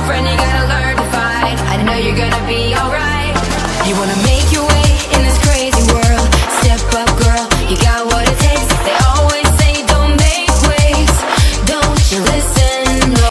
friend, you gotta learn to fight. I know you're gonna be alright. You wanna make your way in this crazy world. Step up, girl, you got what it takes. They always say don't make waves. Don't you listen? No.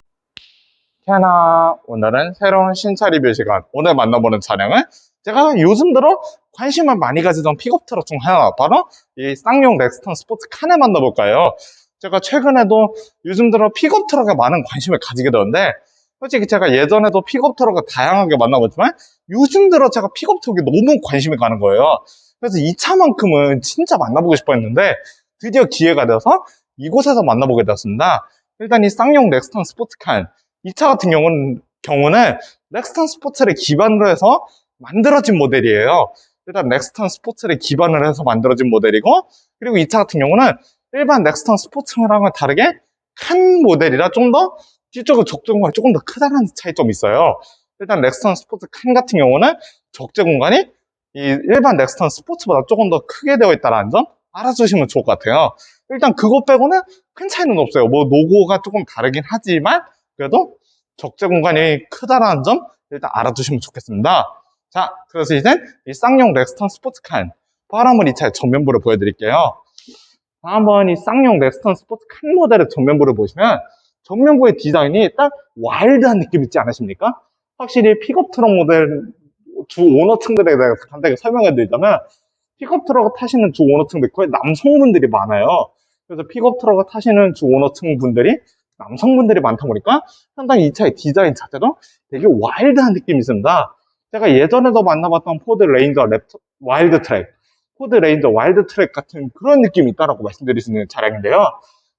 캐나 오늘은 새로운 신차 리뷰 시간. 오늘 만나보는 차량은 제가 요즘 들어 관심을 많이 가지던 픽업 트럭 중 하나, 바로 이 쌍용 렉스턴 스포츠 칸을 만나볼까요? 제가 최근에도 요즘 들어 픽업 트럭에 많은 관심을 가지게 되는데, 솔직히 제가 예전에도 픽업 트럭을 다양하게 만나봤지만 요즘 들어 제가 픽업 트럭에 너무 관심이 가는 거예요. 그래서 이 차만큼은 진짜 만나보고 싶어 했는데 드디어 기회가 되어서 이곳에서 만나보게 되었습니다. 일단 이 쌍용 렉스턴 스포츠 칸, 이 차 같은 경우는 렉스턴 스포츠를 기반으로 해서 만들어진 모델이에요. 일단 렉스턴 스포츠를 기반으로 해서 만들어진 모델이고, 그리고 이 차 같은 경우는 일반 렉스턴 스포츠랑은 다르게 칸 모델이라 좀 더 뒤쪽의 적재 공간이 조금 더 크다는 차이점이 있어요. 일단 렉스턴 스포츠 칸 같은 경우는 적재 공간이 이 일반 렉스턴 스포츠보다 조금 더 크게 되어 있다는 점 알아주시면 좋을 것 같아요. 일단 그것 빼고는 큰 차이는 없어요. 뭐 로고가 조금 다르긴 하지만 그래도 적재 공간이 크다라는 점 일단 알아두시면 좋겠습니다. 자, 그래서 이제 이 쌍용 렉스턴 스포츠 칸, 바로 한번 이 차의 전면부를 보여드릴게요. 한번 이 쌍용 렉스턴 스포츠 칸 모델의 전면부를 보시면 전면부의 디자인이 딱 와일드한 느낌 있지 않으십니까? 확실히 픽업 트럭 모델 주 오너층들에 대해서 간단하게 설명해 드리자면, 픽업 트럭을 타시는 주 오너층들 거의 남성분들이 많아요. 그래서 픽업 트럭을 타시는 주 오너층 분들이 남성분들이 많다 보니까 상당히 이 차의 디자인 자체도 되게 와일드한 느낌이 있습니다. 제가 예전에도 만나봤던 포드 레인저 와일드 트랙, 포드 레인저 와일드 트랙 같은 그런 느낌이 있다라고 말씀드릴 수 있는 차량인데요.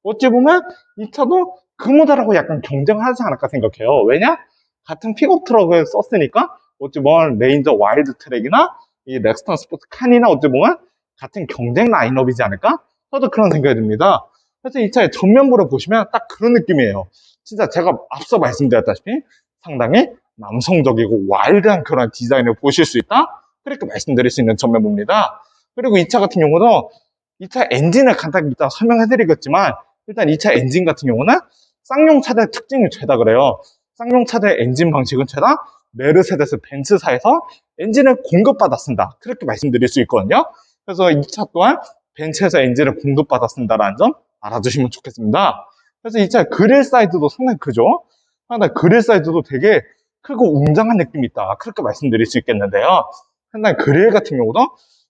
어찌 보면 이 차도 그 모델하고 약간 경쟁하지 않을까 생각해요. 왜냐? 같은 픽업 트럭을 썼으니까 어찌 보면 레인저 와일드 트랙이나 이 렉스턴 스포츠 칸이나 어찌 보면 같은 경쟁 라인업이지 않을까? 저도 그런 생각이 듭니다. 그래서 이 차의 전면부를 보시면 딱 그런 느낌이에요. 진짜 제가 앞서 말씀드렸다시피 상당히 남성적이고 와일드한 그런 디자인을 보실 수 있다, 그렇게 말씀드릴 수 있는 전면부입니다. 그리고 이 차 같은 경우도 이 차 엔진을 간단히 이따 설명해 드리겠지만, 일단 이 차 엔진 같은 경우는 쌍용 차들의 특징이 죄다 그래요. 쌍용 차들의 엔진 방식은 죄다 메르세데스 벤츠사에서 엔진을 공급받았습니다, 그렇게 말씀드릴 수 있거든요. 그래서 이 차 또한 벤츠에서 엔진을 공급받았습니다라는 점 알아두시면 좋겠습니다. 그래서 이 차 그릴 사이즈도 상당히 크죠. 상당히 그릴 사이즈도 되게 크고 웅장한 느낌이 있다, 그렇게 말씀드릴 수 있겠는데요. 상당히 그릴 같은 경우도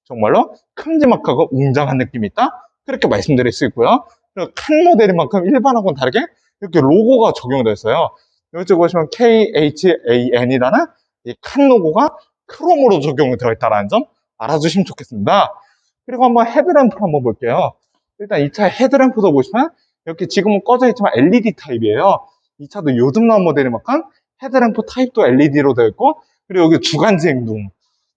정말로 큼지막하고 웅장한 느낌이 있다, 그렇게 말씀드릴 수 있고요. 그리고 칸 모델인 만큼 일반하고는 다르게 이렇게 로고가 적용되어 있어요. 여기 보시면 KHAN이라는 이 칸 로고가 크롬으로 적용이 되어 있다는 점 알아주시면 좋겠습니다. 그리고 한번 헤드램프를 한번 볼게요. 일단 이 차의 헤드램프도 보시면 이렇게 지금은 꺼져 있지만 LED 타입이에요. 이 차도 요즘 나온 모델인 만큼 헤드램프 타입도 LED로 되어 있고, 그리고 여기 주간주행등,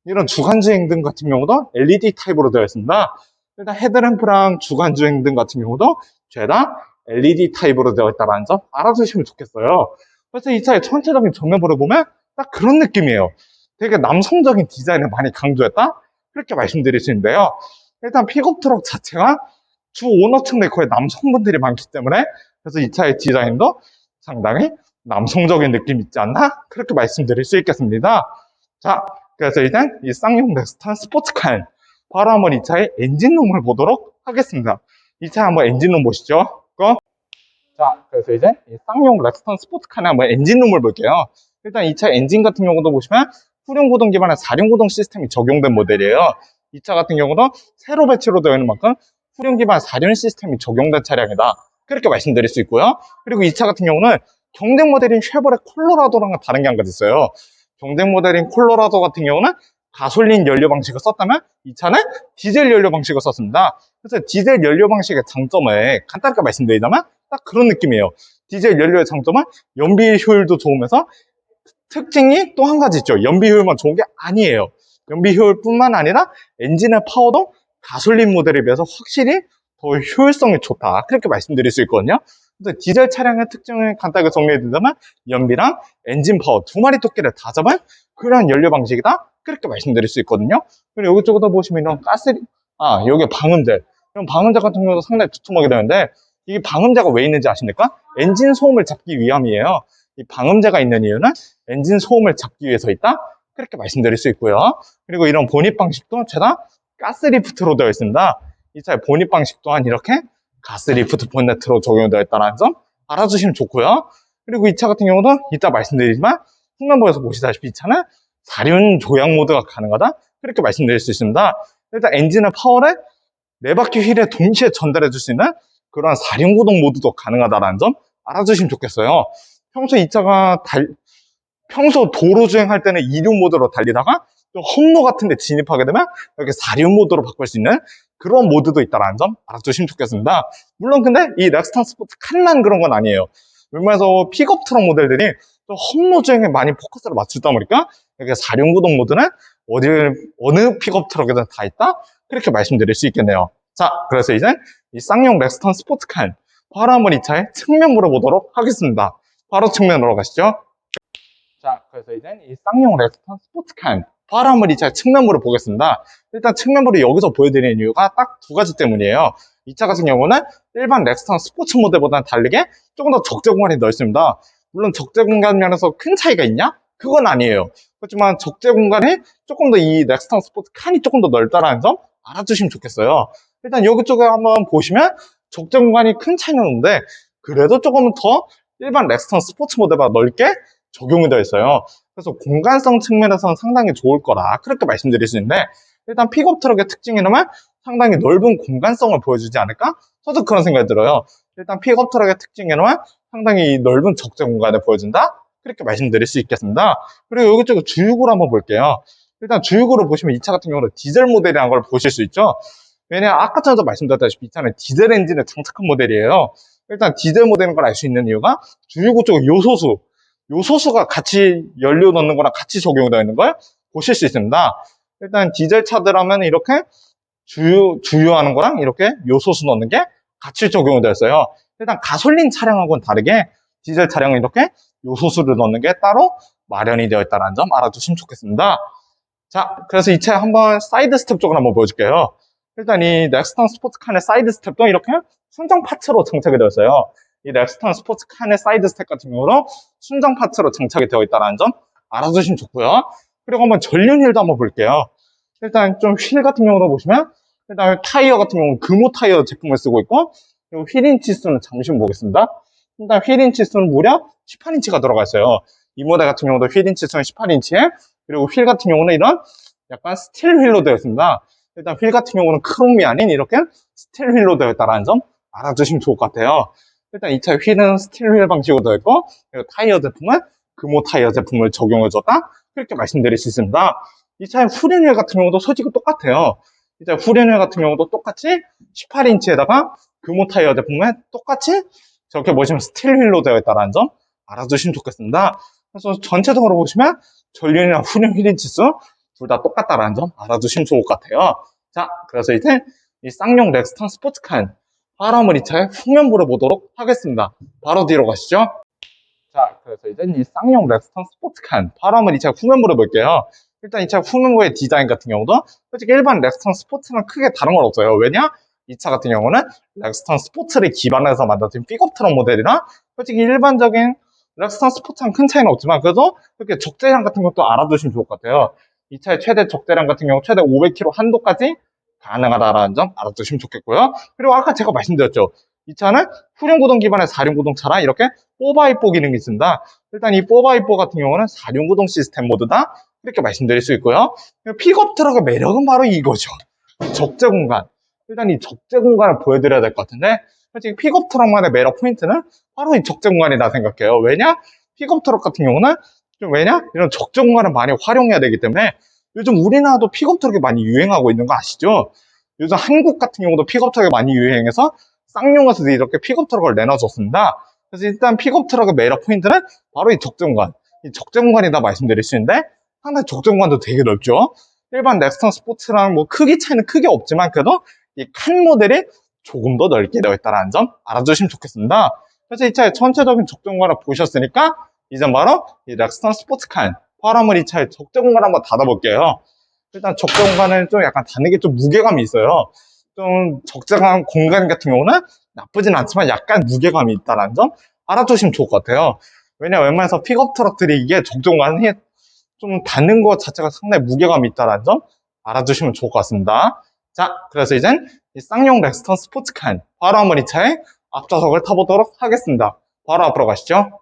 이런 주간주행등 같은 경우도 LED 타입으로 되어 있습니다. 일단 헤드램프랑 주간주행등 같은 경우도 죄다 LED 타입으로 되어 있다는 점 알아두시면 좋겠어요. 그래서 이 차의 전체적인 전면부를 보면 딱 그런 느낌이에요. 되게 남성적인 디자인을 많이 강조했다, 그렇게 말씀드릴 수 있는데요. 일단 픽업 트럭 자체가 주 오너층 내 거의 남성분들이 많기 때문에 그래서 이 차의 디자인도 상당히 남성적인 느낌이 있지 않나, 그렇게 말씀드릴 수 있겠습니다. 자, 그래서 일단 이 쌍용 렉스턴 스포츠칸, 바로 한번 이 차의 엔진룸을 보도록 하겠습니다. 이 차 한번 엔진룸 보시죠. 자, 그래서 이제 이 쌍용 렉스턴 스포츠칸의 한번 엔진룸을 볼게요. 일단 이 차 엔진 같은 경우도 보시면 후륜구동 기반의 4륜구동 시스템이 적용된 모델이에요. 이 차 같은 경우도 새로 배치로 되어 있는 만큼 후륜 기반 4륜 시스템이 적용된 차량이다, 그렇게 말씀드릴 수 있고요. 그리고 이 차 같은 경우는 경쟁 모델인 쉐보레 콜로라도랑은 다른 게 한 가지 있어요. 경쟁 모델인 콜로라도 같은 경우는 가솔린 연료 방식을 썼다면 이 차는 디젤 연료 방식을 썼습니다. 그래서 디젤 연료 방식의 장점을 간단하게 말씀드리자면 딱 그런 느낌이에요. 디젤 연료의 장점은 연비 효율도 좋으면서 특징이 또 한 가지 있죠. 연비 효율만 좋은 게 아니에요. 연비 효율뿐만 아니라 엔진의 파워도 가솔린 모델에 비해서 확실히 더 효율성이 좋다, 그렇게 말씀드릴 수 있거든요. 그래서 디젤 차량의 특징을 간단하게 정리해드리자면 연비랑 엔진 파워 두 마리 토끼를 다 잡은 그런 연료 방식이다, 그렇게 말씀드릴 수 있거든요. 그리고 이쪽도 보시면 이런 여기 방음제, 이런 방음제 같은 경우도 상당히 두툼하게 되는데, 이게 방음제가 왜 있는지 아십니까? 엔진 소음을 잡기 위함이에요. 이 방음제가 있는 이유는 엔진 소음을 잡기 위해서 있다? 그렇게 말씀드릴 수 있고요. 그리고 이런 본입 방식도 죄다 가스 리프트로 되어 있습니다. 이 차의 본입 방식 또한 이렇게 가스 리프트 본네트로 적용되어 있다는 점 알아주시면 좋고요. 그리고 이 차 같은 경우도 이따 말씀드리지만 후면부에서 보시다시피 이 차는 4륜 조향 모드가 가능하다? 그렇게 말씀드릴 수 있습니다. 일단 엔진의 파워를 4바퀴 휠에 동시에 전달해 줄 수 있는 그러한 4륜 구동 모드도 가능하다는 점 알아주시면 좋겠어요. 평소 이 차가 평소 도로 주행할 때는 2륜 모드로 달리다가 좀 험로 같은 데 진입하게 되면 이렇게 4륜 모드로 바꿀 수 있는 그런 모드도 있다는 점 알아주시면 좋겠습니다. 물론 근데 이 렉스턴 스포츠 칸만 그런 건 아니에요. 웬만해서 픽업 트럭 모델들이 좀 험로 주행에 많이 포커스를 맞추다 보니까 이렇게 4륜 구동 모드는 어느 픽업 트럭에든 다 있다? 그렇게 말씀드릴 수 있겠네요. 자, 그래서 이제 이 쌍용 렉스턴 스포츠칸 바로 한번 이 차의 측면부를 보도록 하겠습니다. 바로 측면으로 가시죠. 자, 그래서 이제 이 쌍용 렉스턴 스포츠칸 바로 한번 이 차의 측면부를 보겠습니다. 일단 측면부를 여기서 보여드리는 이유가 딱 2가지 때문이에요. 이 차 같은 경우는 일반 렉스턴 스포츠 모델보다는 다르게 조금 더 적재 공간이 넓습니다. 물론 적재 공간 면에서 큰 차이가 있냐? 그건 아니에요. 그렇지만 적재 공간이 조금 더 이 렉스턴 스포츠 칸이 조금 더 넓다는 점 알아주시면 좋겠어요. 일단 여기 쪽에 한번 보시면 적재 공간이 큰 차이는 없는데 그래도 조금 더 일반 렉스턴 스포츠 모델보다 넓게 적용이 되어 있어요. 그래서 공간성 측면에서는 상당히 좋을 거라 그렇게 말씀드릴 수 있는데 일단 픽업 트럭의 특징이라면 상당히 넓은 공간성을 보여주지 않을까? 저도 그런 생각이 들어요. 일단 픽업 트럭의 특징이라면 상당히 넓은 적재 공간을 보여준다? 그렇게 말씀드릴 수 있겠습니다. 그리고 여기 쪽에 주유구를 한번 볼게요. 일단 주유구를 보시면 이 차 같은 경우는 디젤 모델이라는 걸 보실 수 있죠. 왜냐하면 아까 전에도 말씀드렸다시피 이 차는 디젤 엔진을 장착한 모델이에요. 일단 디젤 모델인 걸 알 수 있는 이유가 주유구 쪽에 요소수가 같이 연료 넣는 거랑 같이 적용되어 있는 걸 보실 수 있습니다. 일단 디젤 차들 하면 이렇게 주유하는 거랑 이렇게 요소수 넣는 게 같이 적용이 되어 있어요. 일단 가솔린 차량하고는 다르게 디젤 차량은 이렇게 요소수를 넣는 게 따로 마련이 되어 있다는 점 알아두시면 좋겠습니다. 자, 그래서 이 차 한번 사이드 스텝 쪽을 한번 보여줄게요. 일단 이 렉스턴 스포츠칸의 사이드 스텝도 이렇게 순정 파츠로 장착이 되어 있어요. 이 렉스턴 스포츠칸의 사이드 스텝 같은 경우도 순정 파츠로 장착이 되어 있다는 점 알아두시면 좋고요. 그리고 한번 전륜 휠도 한번 볼게요. 일단 좀 휠 같은 경우도 보시면 일단 타이어 같은 경우는 금호 타이어 제품을 쓰고 있고 그리고 휠 인치 수는 잠시 보겠습니다. 일단 휠 인치 수는 무려 18인치가 들어가 있어요. 이 모델 같은 경우도 휠 인치 수는 18인치에 그리고 휠 같은 경우는 이런 약간 스틸 휠로 되어 있습니다. 일단 휠 같은 경우는 크롬이 아닌 이렇게 스틸 휠로 되어 있다는 점 알아두시면 좋을 것 같아요. 일단 이 차 휠은 스틸 휠 방식으로 되어 있고 그리고 타이어 제품은 금호 타이어 제품을 적용해줬다 그렇게 말씀드릴 수 있습니다. 이 차의 후륜 휠 같은 경우도 소식은 똑같아요. 이 차 후륜 휠 같은 경우도 똑같이 18인치에다가 금호 타이어 제품에 똑같이 저렇게 보시면 스틸 휠로 되어 있다는 점 알아두시면 좋겠습니다. 그래서 전체적으로 보시면 전륜이랑 후륜 휠 인치 수 둘 다 똑같다는 점 알아두시면 좋을 것 같아요. 자, 그래서 이제 이 쌍용 렉스턴 스포츠칸 바로 한번 이 차의 후면부를 보도록 하겠습니다. 바로 뒤로 가시죠. 자, 그래서 이제 이 쌍용 렉스턴 스포츠칸 바로 한번 이 차의 후면부를 볼게요. 일단 이 차 후면부의 디자인 같은 경우도 솔직히 일반 렉스턴 스포츠랑 크게 다른 건 없어요. 왜냐? 이 차 같은 경우는 렉스턴 스포츠를 기반해서 만들어진 픽업 트럭 모델이라 솔직히 일반적인 렉스턴 스포츠랑 큰 차이는 없지만 그래도 이렇게 적재량 같은 것도 알아두시면 좋을 것 같아요. 이 차의 최대 적재량 같은 경우 최대 500km 한도까지 가능하다는 점 알아두시면 좋겠고요. 그리고 아까 제가 말씀드렸죠. 이 차는 후륜 구동 기반의 4륜 구동 차라 이렇게 4x4 기능이 있습니다. 일단 이 4x4 같은 경우는 4륜 구동 시스템 모드다 이렇게 말씀드릴 수 있고요. 픽업 트럭의 매력은 바로 이거죠. 적재 공간. 일단 이 적재 공간을 보여드려야 될 것 같은데 솔직히 픽업 트럭만의 매력 포인트는 바로 이 적재 공간이다 생각해요. 왜냐? 픽업 트럭 같은 경우는 이런 적재 공간을 많이 활용해야 되기 때문에 요즘 우리나라도 픽업 트럭이 많이 유행하고 있는 거 아시죠? 요즘 한국 같은 경우도 픽업 트럭이 많이 유행해서 쌍용에서도 이렇게 픽업 트럭을 내놔줬습니다. 그래서 일단 픽업 트럭의 매력 포인트는 바로 이 적재 공간. 이 적재 공간이다 말씀드릴 수 있는데 상당히 적재 공간도 되게 넓죠. 일반 렉스턴 스포츠랑 뭐 크기 차이는 크게 없지만 그래도 이 칸 모델이 조금 더 넓게 되어 있다는 점 알아주시면 좋겠습니다. 그래서 이 차의 전체적인 적재 공간을 보셨으니까 이제 바로 이 렉스턴 스포츠칸 바로 한번 이 차의 적재 공간 한번 닫아볼게요. 일단 적재 공간은 좀 약간 닫는 게 좀 무게감이 있어요. 좀 적재한 공간 같은 경우는 나쁘진 않지만 약간 무게감이 있다는 점 알아두시면 좋을 것 같아요. 왜냐, 웬만해서 픽업 트럭들이 이게 적정한 좀 닿는 것 자체가 상당히 무게감이 있다는 점 알아두시면 좋을 것 같습니다. 자, 그래서 이젠 이 쌍용 렉스턴 스포츠칸 바로 한번 이 차의 앞좌석을 타보도록 하겠습니다. 바로 앞으로 가시죠.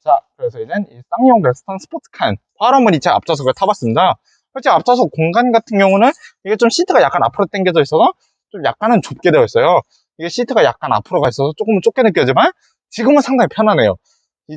자, 그래서 이젠 이 쌍용 렉스턴 스포츠칸 바로 한번 이 차 앞좌석을 타봤습니다. 솔직히 앞좌석 공간 같은 경우는 이게 좀 시트가 약간 앞으로 당겨져 있어서 좀 약간은 좁게 되어 있어요. 이게 시트가 약간 앞으로 가 있어서 조금은 좁게 느껴지지만 지금은 상당히 편하네요.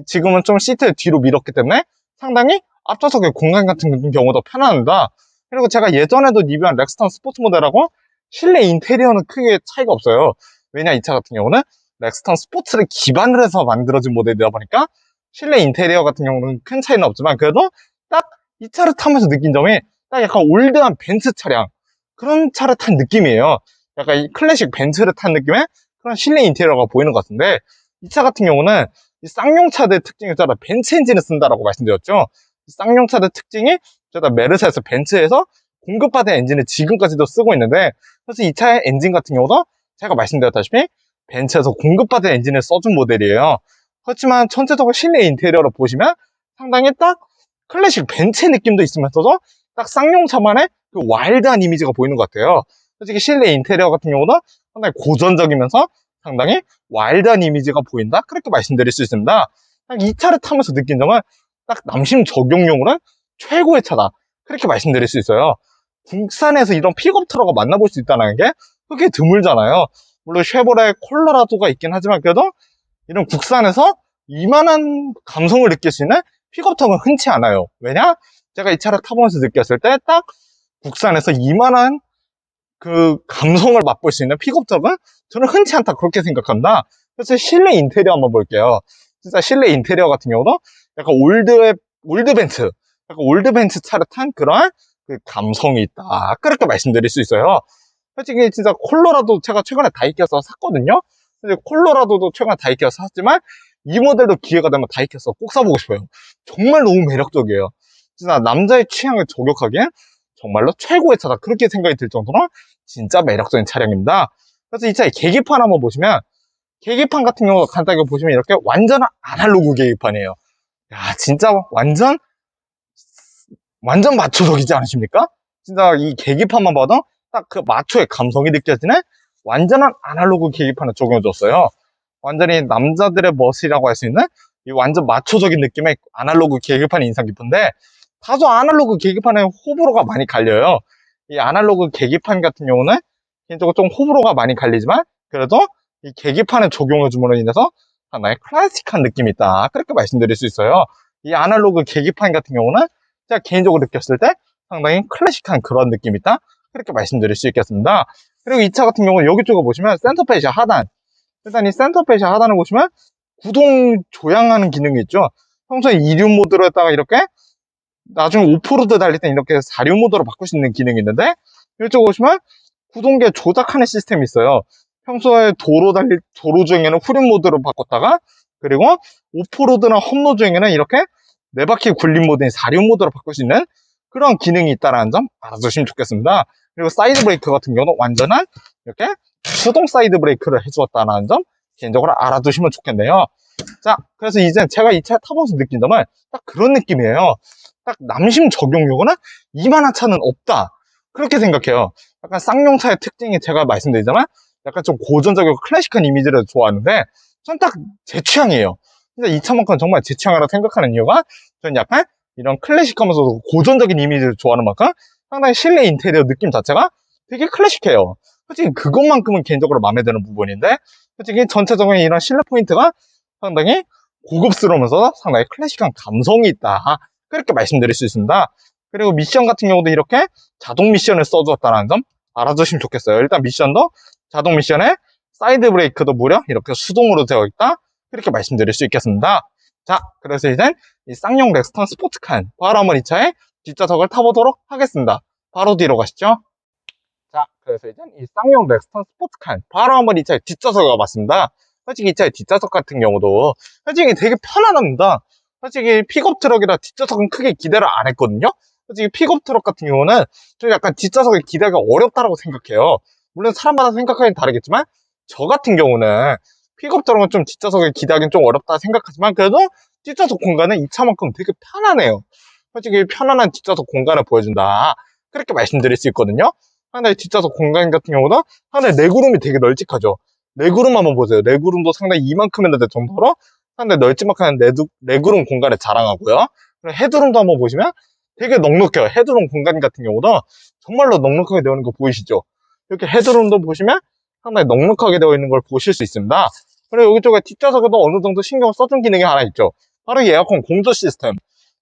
지금은 좀 시트를 뒤로 밀었기 때문에 상당히 앞좌석의 공간 같은 경우도 편합니다. 그리고 제가 예전에도 리뷰한 렉스턴 스포츠 모델하고 실내 인테리어는 크게 차이가 없어요. 왜냐, 이 차 같은 경우는 렉스턴 스포츠를 기반으로 해서 만들어진 모델이다 보니까 실내 인테리어 같은 경우는 큰 차이는 없지만 그래도 딱 이 차를 타면서 느낀 점이 딱 약간 올드한 벤츠 차량 그런 차를 탄 느낌이에요. 약간 이 클래식 벤츠를 탄 느낌의 그런 실내 인테리어가 보이는 것 같은데 이 차 같은 경우는 이 쌍용차들 특징이 따라 벤츠 엔진을 쓴다라고 말씀드렸죠. 이 쌍용차들 특징이 저다 메르세데스 벤츠에서 공급받은 엔진을 지금까지도 쓰고 있는데 그래서 이 차의 엔진 같은 경우도 제가 말씀드렸다시피 벤츠에서 공급받은 엔진을 써준 모델이에요. 그렇지만 전체적으로 실내 인테리어를 보시면 상당히 딱 클래식 벤츠의 느낌도 있으면서도 딱 쌍용차만의 그 와일드한 이미지가 보이는 것 같아요. 솔직히 실내 인테리어 같은 경우는 상당히 고전적이면서 상당히 와일드한 이미지가 보인다? 그렇게 말씀드릴 수 있습니다. 딱 이 차를 타면서 느낀 점은 딱 남심 적용용으로는 최고의 차다. 그렇게 말씀드릴 수 있어요. 국산에서 이런 픽업 트럭을 만나볼 수 있다는 게 그게 드물잖아요. 물론 쉐보레 콜로라도가 있긴 하지만 그래도 이런 국산에서 이만한 감성을 느낄 수 있는 픽업 트럭은 흔치 않아요. 왜냐? 제가 이 차를 타보면서 느꼈을 때 딱 국산에서 이만한 그 감성을 맛볼 수 있는 픽업 트럭은 저는 흔치 않다 그렇게 생각합니다. 그래서 실내 인테리어 한번 볼게요. 진짜 실내 인테리어 같은 경우도 약간 올드 벤츠, 약간 올드 벤츠 차를 탄 그런 그 감성이 있다. 그렇게 말씀드릴 수 있어요. 솔직히 진짜 콜로라도 제가 최근에 다이캐에서 샀거든요. 근데 콜로라도도 최근에 다이캐에서 샀지만 이 모델도 기회가 되면 다이캐에서 꼭 사보고 싶어요. 정말 너무 매력적이에요. 진짜 남자의 취향을 저격하기엔 정말로 최고의 차다. 그렇게 생각이 들 정도로 진짜 매력적인 차량입니다. 그래서 이 차의 계기판 한번 보시면 계기판 같은 경우 간단하게 보시면 이렇게 완전 아날로그 계기판이에요. 야, 진짜 완전 마초적이지 않으십니까? 진짜 이 계기판만 봐도 딱 그 마초의 감성이 느껴지는 완전한 아날로그 계기판을 적용해줬어요. 완전히 남자들의 멋이라고 할 수 있는 이 완전 마초적인 느낌의 아날로그 계기판이 인상 깊은데 다소 아날로그 계기판에 호불호가 많이 갈려요. 이 아날로그 계기판 같은 경우는 개인적으로 좀 호불호가 많이 갈리지만 그래도 이 계기판에 적용해줌으로 인해서 상당히 클래식한 느낌이 있다. 그렇게 말씀드릴 수 있어요. 이 아날로그 계기판 같은 경우는 제가 개인적으로 느꼈을 때 상당히 클래식한 그런 느낌이 있다. 그렇게 말씀드릴 수 있겠습니다. 그리고 이 차 같은 경우는 여기 쪽에 보시면 센터페시아 하단. 일단 이 센터페시아 하단을 보시면 구동 조향하는 기능이 있죠. 평소에 2륜 모드로 했다가 이렇게 나중에 오프로드 달릴 땐 이렇게 4륜 모드로 바꿀 수 있는 기능이 있는데 이쪽 보시면 구동계 조작하는 시스템이 있어요. 평소에 도로 주행에는 후륜 모드로 바꿨다가 그리고 오프로드나 험로 주행에는 이렇게 4바퀴 굴림 모드인 4륜 모드로 바꿀 수 있는 그런 기능이 있다는 점 알아두시면 좋겠습니다. 그리고 사이드 브레이크 같은 경우는 완전한 이렇게 수동 사이드 브레이크를 해주었다는 점 개인적으로 알아두시면 좋겠네요. 자, 그래서 이제 제가 이 차 타보면서 느낀 점은 딱 그런 느낌이에요. 딱 남심 적용요구나 이만한 차는 없다. 그렇게 생각해요. 약간 쌍용차의 특징이 제가 말씀드리자면 약간 좀 고전적이고 클래식한 이미지를 좋아하는데 전 딱 제 취향이에요. 진짜 이 차만큼 정말 제 취향이라고 생각하는 이유가 전 약간 이런 클래식하면서도 고전적인 이미지를 좋아하는 만큼 상당히 실내 인테리어 느낌 자체가 되게 클래식해요. 솔직히 그것만큼은 개인적으로 마음에 드는 부분인데 솔직히 전체적인 이런 실내 포인트가 상당히 고급스러우면서 상당히 클래식한 감성이 있다. 그렇게 말씀드릴 수 있습니다. 그리고 미션 같은 경우도 이렇게 자동 미션을 써주었다는 점 알아두시면 좋겠어요. 일단 미션도 자동 미션에 사이드 브레이크도 무려 이렇게 수동으로 되어 있다. 그렇게 말씀드릴 수 있겠습니다. 자, 그래서 이제 이 쌍용 렉스턴 스포츠칸 바로 한번 이 차의 뒷좌석을 타보도록 하겠습니다. 바로 뒤로 가시죠. 자, 그래서 이제 이 쌍용 렉스턴 스포츠칸 바로 한번 이 차의 뒷좌석에 가봤습니다. 솔직히 이 차의 뒷좌석 같은 경우도 솔직히 되게 편안합니다. 솔직히 픽업 트럭이라 뒷좌석은 크게 기대를 안 했거든요. 솔직히 픽업 트럭 같은 경우는 좀 약간 뒷좌석에 기대가 어렵다고 생각해요. 물론 사람마다 생각하기는 다르겠지만 저 같은 경우는 픽업 트럭은 좀 뒷좌석에 기대하기는 좀 어렵다 생각하지만 그래도 뒷좌석 공간은 이 차만큼 되게 편하네요. 솔직히 편안한 뒷좌석 공간을 보여준다. 그렇게 말씀드릴 수 있거든요. 상당히 뒷좌석 공간 같은 경우도 상당히 레그룸이 되게 널찍하죠. 레그룸 한번 보세요. 레그룸도 상당히 이만큼이나 될 정도로 상당히 널찍한 레그룸 공간을 자랑하고요. 그리고 헤드룸도 한번 보시면 되게 넉넉해요. 헤드룸 공간 같은 경우도 정말로 넉넉하게 되어 있는 거 보이시죠? 이렇게 헤드룸도 보시면 상당히 넉넉하게 되어 있는 걸 보실 수 있습니다. 그리고 여기 쪽에 뒷좌석에도 어느 정도 신경 써준 기능이 하나 있죠. 바로 이 에어컨 공조 시스템.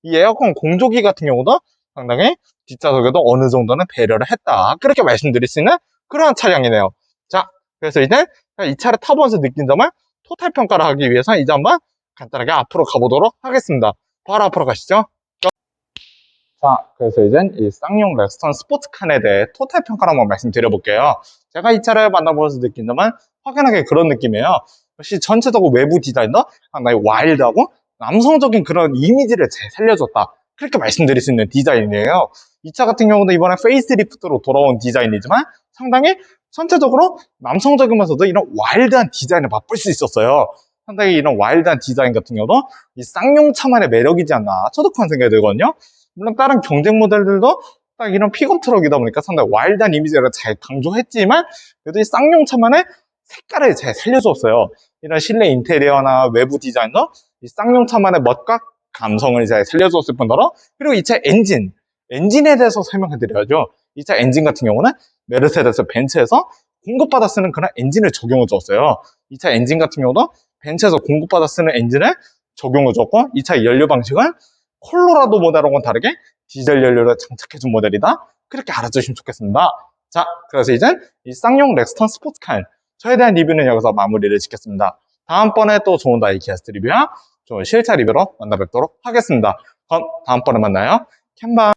이 에어컨 공조기 같은 경우도 상당히 뒷좌석에도 어느 정도는 배려를 했다. 그렇게 말씀드릴 수 있는 그러한 차량이네요. 자, 그래서 이제 이 차를 타보면서 느낀 점을 토탈 평가를 하기 위해서 이제 한번 간단하게 앞으로 가보도록 하겠습니다. 바로 앞으로 가시죠. 자, 그래서 이제 이 쌍용 렉스턴 스포츠칸에 대해 토탈 평가를 한번 말씀드려볼게요. 제가 이 차를 만나보면서 느낀 점은 확연하게 그런 느낌이에요. 역시 전체적으로 외부 디자인도 상당히 와일드하고 남성적인 그런 이미지를 잘 살려줬다. 그렇게 말씀드릴 수 있는 디자인이에요. 이 차 같은 경우도 이번에 페이스리프트로 돌아온 디자인이지만 상당히 전체적으로 남성적이면서도 이런 와일드한 디자인을 맛볼 수 있었어요. 상당히 이런 와일드한 디자인 같은 경우도 이 쌍용차만의 매력이지 않나 저도 그런 생각이 들거든요. 물론 다른 경쟁 모델들도 딱 이런 픽업 트럭이다 보니까 상당히 와일드한 이미지를 잘 강조했지만 그래도 이 쌍용차만의 색깔을 잘 살려줬어요. 이런 실내 인테리어나 외부 디자인도 이 쌍용차만의 멋과 감성을 잘 살려줬을 뿐더러 그리고 이 차 엔진에 대해서 설명해 드려야죠. 이 차 엔진 같은 경우는 메르세데스 벤츠에서 공급받아 쓰는 그런 엔진을 적용해 줬어요. 이 차 엔진 같은 경우도 벤츠에서 공급받아 쓰는 엔진을 적용해 줬고 이 차 연료 방식은 콜로라도 모델하고는 다르게 디젤 연료를 장착해준 모델이다. 그렇게 알아주시면 좋겠습니다. 자, 그래서 이제 이 쌍용 렉스턴 스포츠카 저에 대한 리뷰는 여기서 마무리를 짓겠습니다. 다음번에 또 좋은 다이 게스트 리뷰와 좋은 실차 리뷰로 만나 뵙도록 하겠습니다. 그럼 다음번에 만나요. 캔방